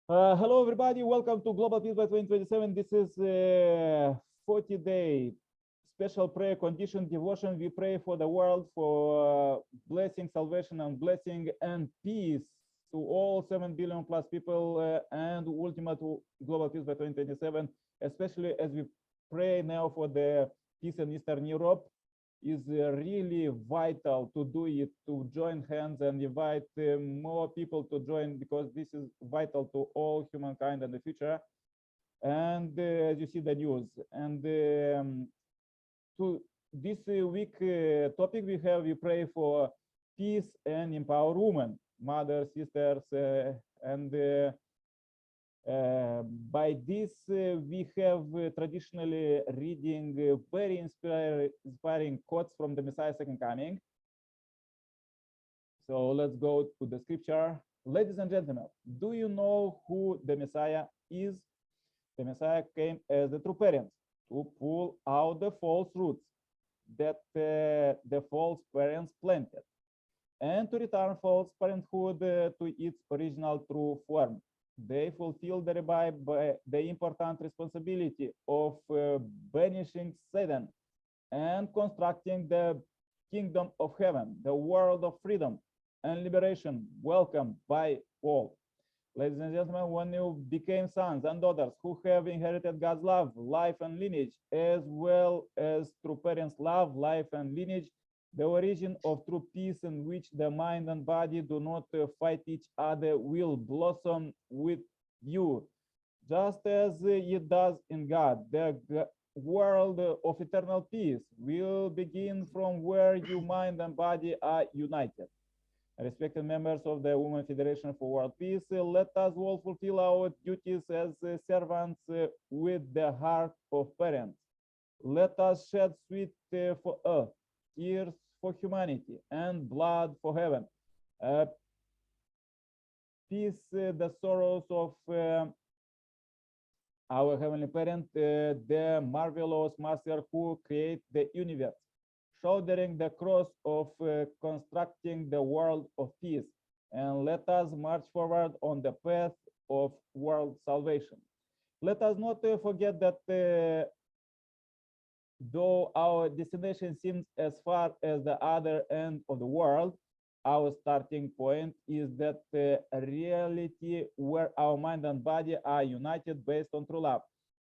Hello, everybody. Welcome to Global Peace by 2027. This is a 40-day special prayer condition devotion. We pray for the world for blessing, salvation, and blessing and peace to all 7 billion plus people and ultimate Global Peace by 2027, especially as we pray now for the peace in Eastern Europe. Is really vital to do it, to join hands and invite more people to join, because this is vital to all humankind in the future. And as you see the news, and to this week topic we pray for peace and empower women, mothers, sisters, and by this, we have traditionally reading very inspiring quotes from the Messiah's second coming. So let's go to the scripture. Ladies and gentlemen, do you know who the Messiah is? The Messiah came as a true parent to pull out the false roots that the false parents planted, and to return false parenthood to its original true form. They fulfill thereby the important responsibility of banishing Satan and constructing the kingdom of heaven, the world of freedom and liberation, welcomed by all. Ladies and gentlemen, when you became sons and daughters who have inherited God's love, life, and lineage, as well as through parents' love, life, and lineage, the origin of true peace, in which the mind and body do not fight each other, will blossom with you, just as it does in God. The world of eternal peace will begin from where your mind and body are united. Respected members of the Women Federation for World Peace, let us all fulfill our duties as servants with the heart of parents. Let us shed sweat for earth, tears for humanity, and blood for heaven. Peace the sorrows of our Heavenly Parent, the marvelous Master who created the universe, shouldering the cross of constructing the world of peace. And let us march forward on the path of world salvation. Let us not forget that though our destination seems as far as the other end of the world, our starting point is that reality where our mind and body are united based on true love.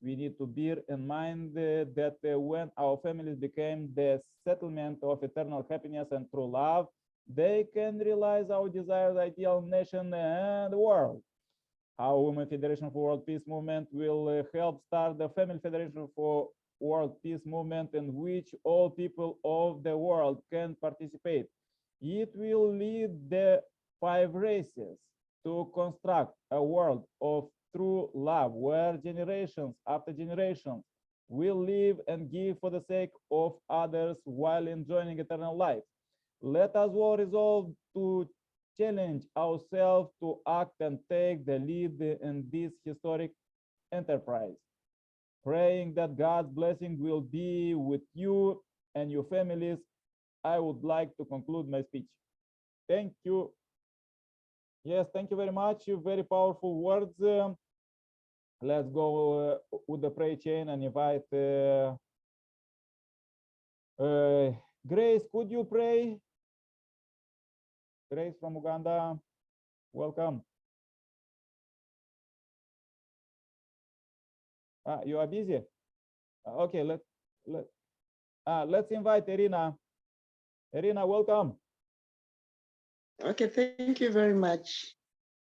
We need to bear in mind that when our families became the settlement of eternal happiness and true love, they can realize our desired ideal nation and world. Our Women Federation for World Peace movement will help start the Family Federation for World Peace movement, in which all people of the world can participate. It will lead the 5 races to construct a world of true love, where generations after generations will live and give for the sake of others while enjoying eternal life. Let us all resolve to challenge ourselves to act and take the lead in this historic enterprise, praying that God's blessing will be with you and your families. I would like to conclude my speech. Thank you. Yes, thank you very much. Very powerful words. Let's go with the prayer chain and invite Grace. Could you pray? Grace from Uganda, welcome. You are busy. Okay, let's invite Irina. Irina, welcome. Okay, thank you very much.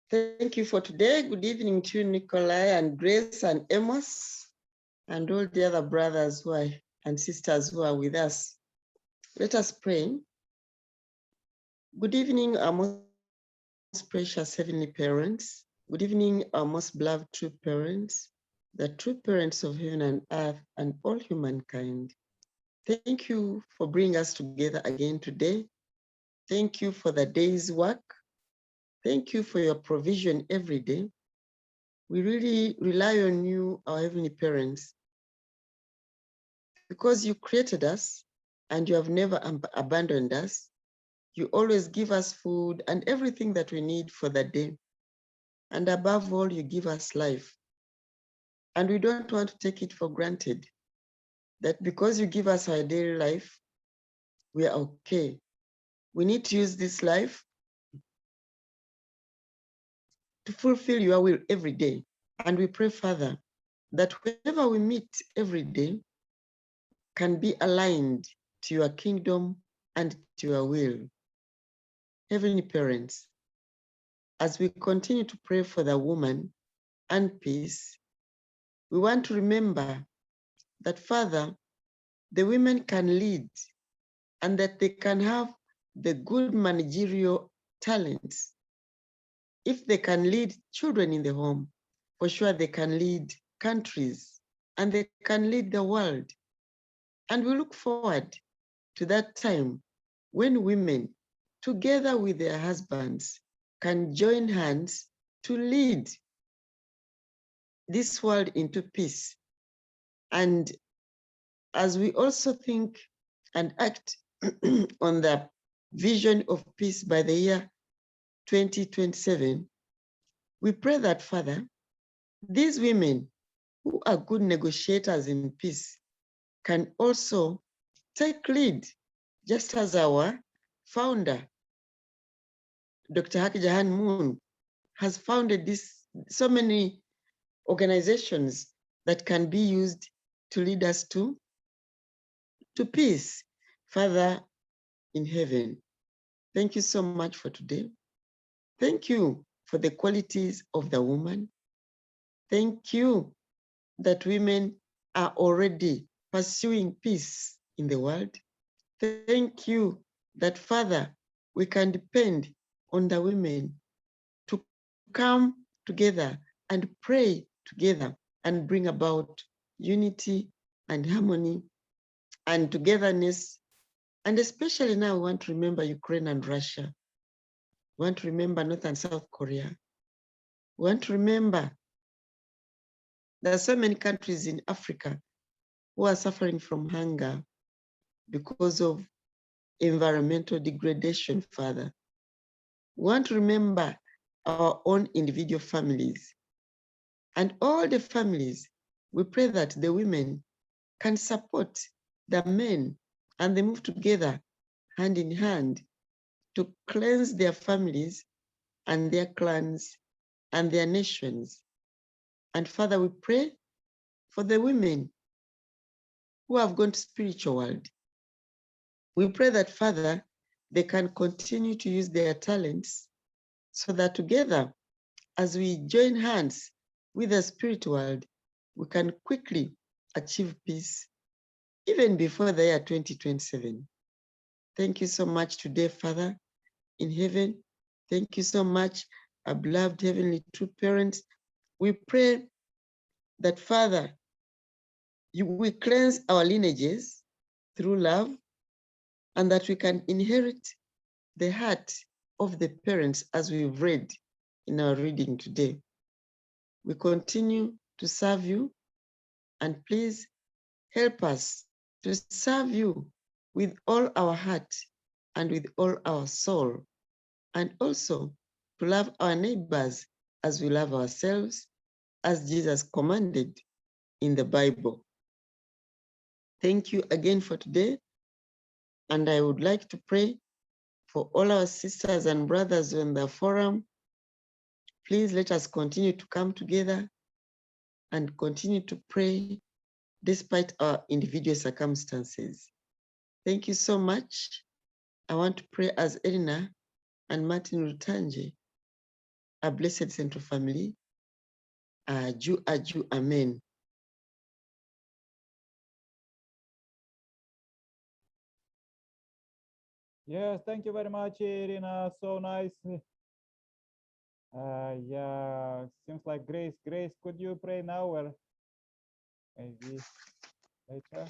Thank you for today. Good evening to Nikolai and Grace and Amos and all the other brothers who are and sisters who are with us. Let us pray. Good evening, our most precious heavenly parents. Good evening, our most beloved true parents, the true parents of heaven and earth and all humankind. Thank you for bringing us together again today. Thank you for the day's work. Thank you for your provision every day. We really rely on you, our heavenly parents, because you created us and you have never abandoned us. You always give us food and everything that we need for the day. And above all, you give us life. And we don't want to take it for granted that because you give us our daily life, we are okay. We need to use this life to fulfill your will every day. And we pray, Father, that whoever we meet every day can be aligned to your kingdom and to your will. Heavenly parents, as we continue to pray for the woman and peace, we want to remember that, Father, the women can lead and that they can have the good managerial talents. If they can lead children in the home, for sure they can lead countries and they can lead the world. And we look forward to that time when women, together with their husbands, can join hands to lead this world into peace. And as we also think and act on the vision of peace by the year 2027, we pray that, Father, these women who are good negotiators in peace can also take lead, just as our founder, Dr. Haki Jahan Moon, has founded so many organizations that can be used to lead us to peace. Father in heaven, thank you so much for today. Thank you for the qualities of the woman. Thank you that women are already pursuing peace in the world. Thank you that, Father, we can depend on the women to come together and pray together and bring about unity and harmony and togetherness. And especially now, we want to remember Ukraine and Russia. We want to remember North and South Korea. We want to remember there are so many countries in Africa who are suffering from hunger because of environmental degradation, Father. We want to remember our own individual families. And all the families, we pray that the women can support the men and they move together hand in hand to cleanse their families and their clans and their nations. And Father, we pray for the women who have gone to spiritual world. We pray that, Father, they can continue to use their talents so that together, as we join hands with the spirit world, we can quickly achieve peace even before the year 2027. Thank you so much today, Father in heaven. Thank you so much, our beloved heavenly true parents. We pray that, Father, you will cleanse our lineages through love and that we can inherit the heart of the parents as we've read in our reading today. We continue to serve you and please help us to serve you with all our heart and with all our soul, and also to love our neighbors as we love ourselves, as Jesus commanded in the Bible. Thank you again for today. And I would like to pray for all our sisters and brothers in the forum. Please let us continue to come together and continue to pray despite our individual circumstances. Thank you so much. I want to pray as Elena and Martin Rutanji, a blessed Central family. Aju, aju, amen. Yes, thank you very much, Irina. So nice. Yeah, seems like Grace. Grace, could you pray now or maybe later?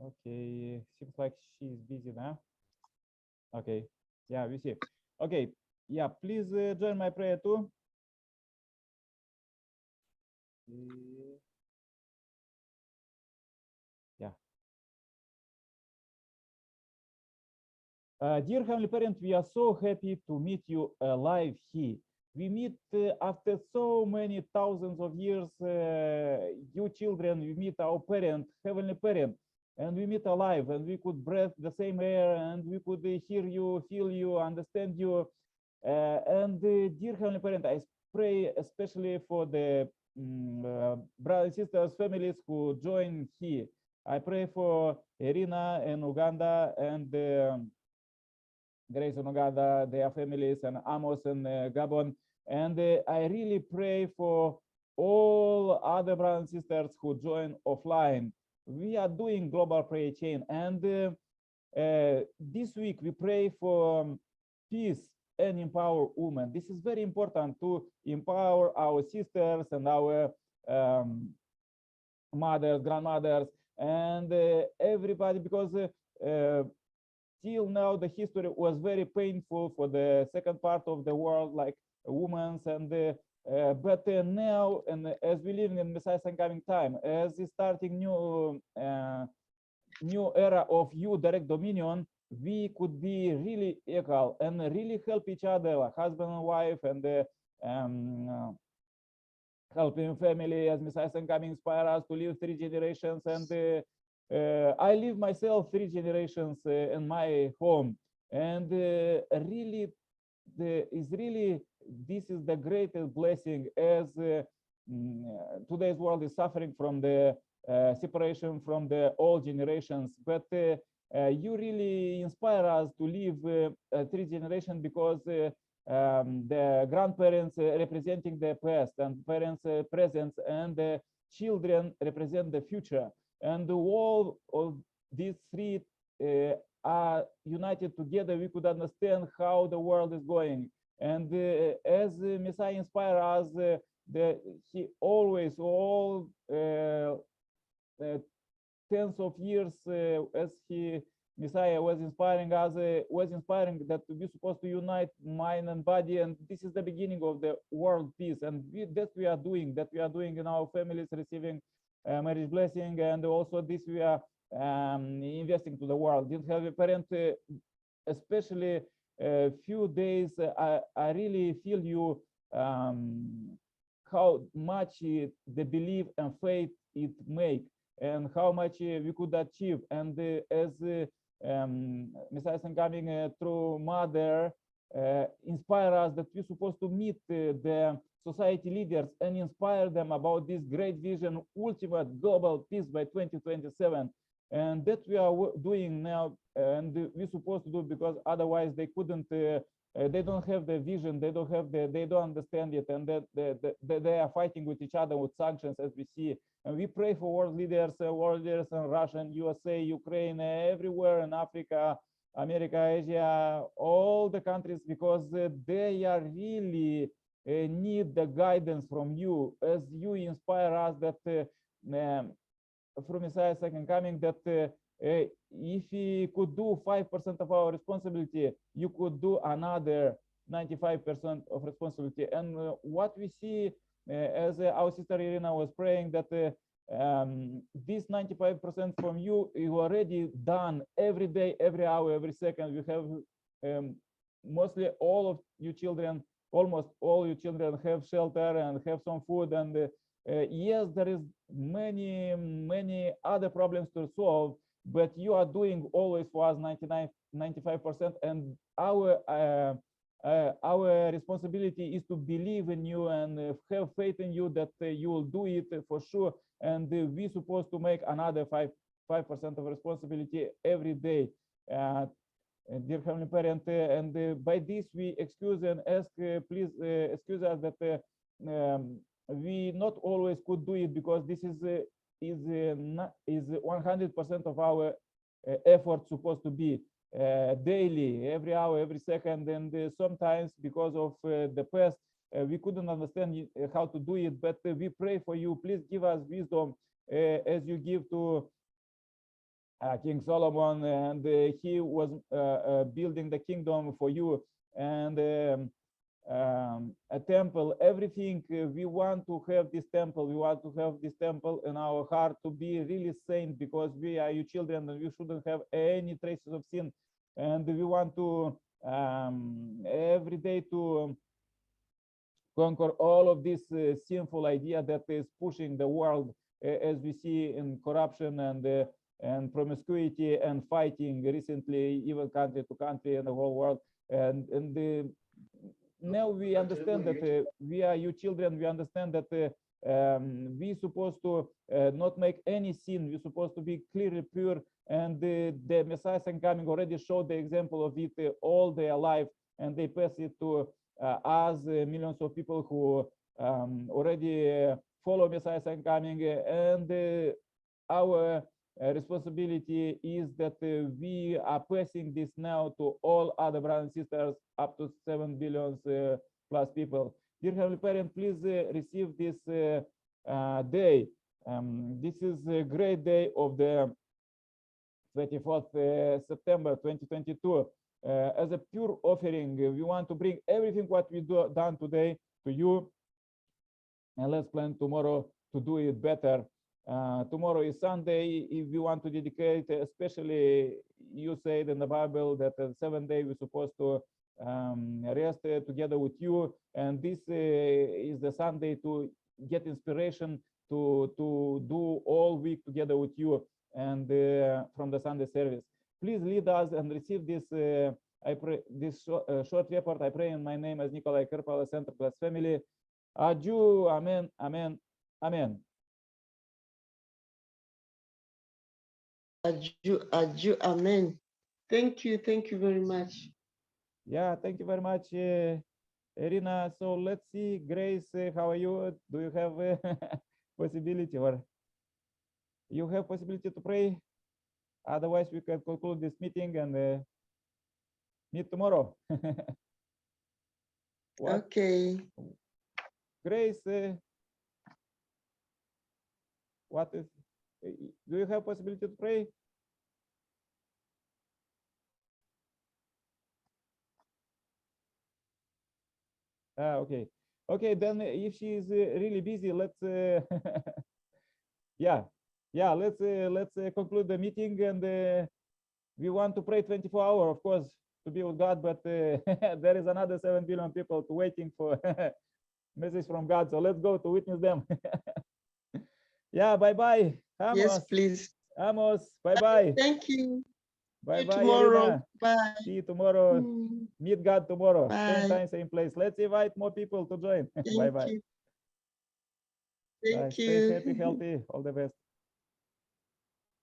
Okay, seems like she's busy now. Okay, yeah, we see. Okay, yeah, please join my prayer too. Yeah. Dear Heavenly Parent, we are so happy to meet you alive here. We meet after so many thousands of years, you children, we meet our parent, Heavenly Parent, and we meet alive, and we could breathe the same air, and we could hear you, feel you, understand you. Dear Heavenly Parent, I pray especially for the brothers and sisters, families who join here. I pray for Irina in Uganda and Grace in Uganda, their families, and Amos in Gabon. And I really pray for all other brothers and sisters who join offline. We are doing global prayer chain. And this week we pray for peace and empower women. This is very important to empower our sisters and our mothers, grandmothers, and everybody, because till now the history was very painful for the second part of the world, like women's, and but now, and as we live in Messiah's coming time, as is starting new era of you direct dominion, we could be really equal and really help each other, like husband and wife, and helping family, as Messiah's coming inspire us to live 3 generations. And I live myself 3 generations in my home, and really, this is the greatest blessing, as today's world is suffering from the separation from the old generations. But you really inspire us to live 3 generations, because the grandparents representing the past, and parents present, and the children represent the future. And all of these 3 are united together, we could understand how the world is going. And as Messiah inspired us, he always, all tens of years, as Messiah was inspiring us, was inspiring that we're supposed to unite mind and body, and this is the beginning of the world peace. And that we are doing in our families, receiving marriage blessing, and also this we are investing to the world. Didn't have a parent, especially a few days, I really feel you, how much the belief and faith it make, and how much we could achieve. And as Messiah coming through mother inspire us that we're supposed to meet the society leaders and inspire them about this great vision, ultimate global peace by 2027. And that we are doing now, and we're supposed to do, because otherwise they couldn't, they don't have the vision, they don't have they don't understand it, and that they are fighting with each other with sanctions, as we see. And we pray for world leaders in Russia, USA, Ukraine, everywhere in Africa, America, Asia, all the countries, because they are really need the guidance from you, as you inspire us that from Messiah's second coming, that if we could do 5% of our responsibility, you could do another 95% of responsibility. And what we see, as our sister Irina was praying, that this 95% from you, you already done every day, every hour, every second. We have mostly all of you children, almost all you children have shelter and have some food. And yes, there is many other problems to solve, but you are doing always for us 95%. And our responsibility is to believe in you and have faith in you that you will do it for sure. And we're supposed to make another 5% of responsibility every day. Dear Heavenly Parent, and by this we excuse and ask, please excuse us that we not always could do it, because this is 100% of our effort supposed to be daily, every hour, every second. And sometimes because of the past, we couldn't understand how to do it, but we pray for you. Please give us wisdom as you give to King Solomon, and he was building the kingdom for you, and a temple, everything. We want to have this temple. We want to have this temple in our heart to be really saint, because we are your children and we shouldn't have any traces of sin and we want to every day to conquer all of this sinful idea that is pushing the world, as we see in corruption and promiscuity and fighting recently, even country to country in the whole world. And now we understand that we are you children. We understand that we supposed to not make any sin. We're supposed to be clearly pure. And the Messiah coming already showed the example of it all their life, and they pass it to us, millions of people who already follow Messiah coming. And our responsibility is that we are passing this now to all other brothers and sisters, up to 7 billion plus people. Dear Heavenly Parent, please receive this day. This is a great day of the 24th September 2022. As a pure offering, we want to bring everything what we done today to you, and let's plan tomorrow to do it better. Tomorrow is Sunday. If we want to dedicate, especially you said in the Bible that the 7th day we're supposed to rest together with you, and this is the Sunday to get inspiration to do all week together with you, and from the Sunday service. Please lead us and receive this. I pray this short report. I pray in my name as Nikolai Kerpala, Center Plus Family. Adieu. Amen. Amen. Amen. Adieu, amen. Thank you very much. Yeah, thank you very much, Irina. So let's see, Grace, how are you? Do you have a possibility, or you have possibility to pray? Otherwise, we can conclude this meeting and meet tomorrow. Okay. Grace, what is? Do you have possibility to pray? Okay. Okay, then if she is really busy, let's yeah, let's conclude the meeting, and we want to pray 24 hours, of course, to be with God, but there is another 7 billion people waiting for message from God, so let's go to witness them. Yeah, bye-bye. Yes, please. Amos, bye-bye. Thank you. Bye-bye, tomorrow. Irina. Bye. See you tomorrow. Meet God tomorrow. Bye. Same time, same place. Let's invite more people to join. Bye-bye. Thank you. Stay happy, healthy. All the best.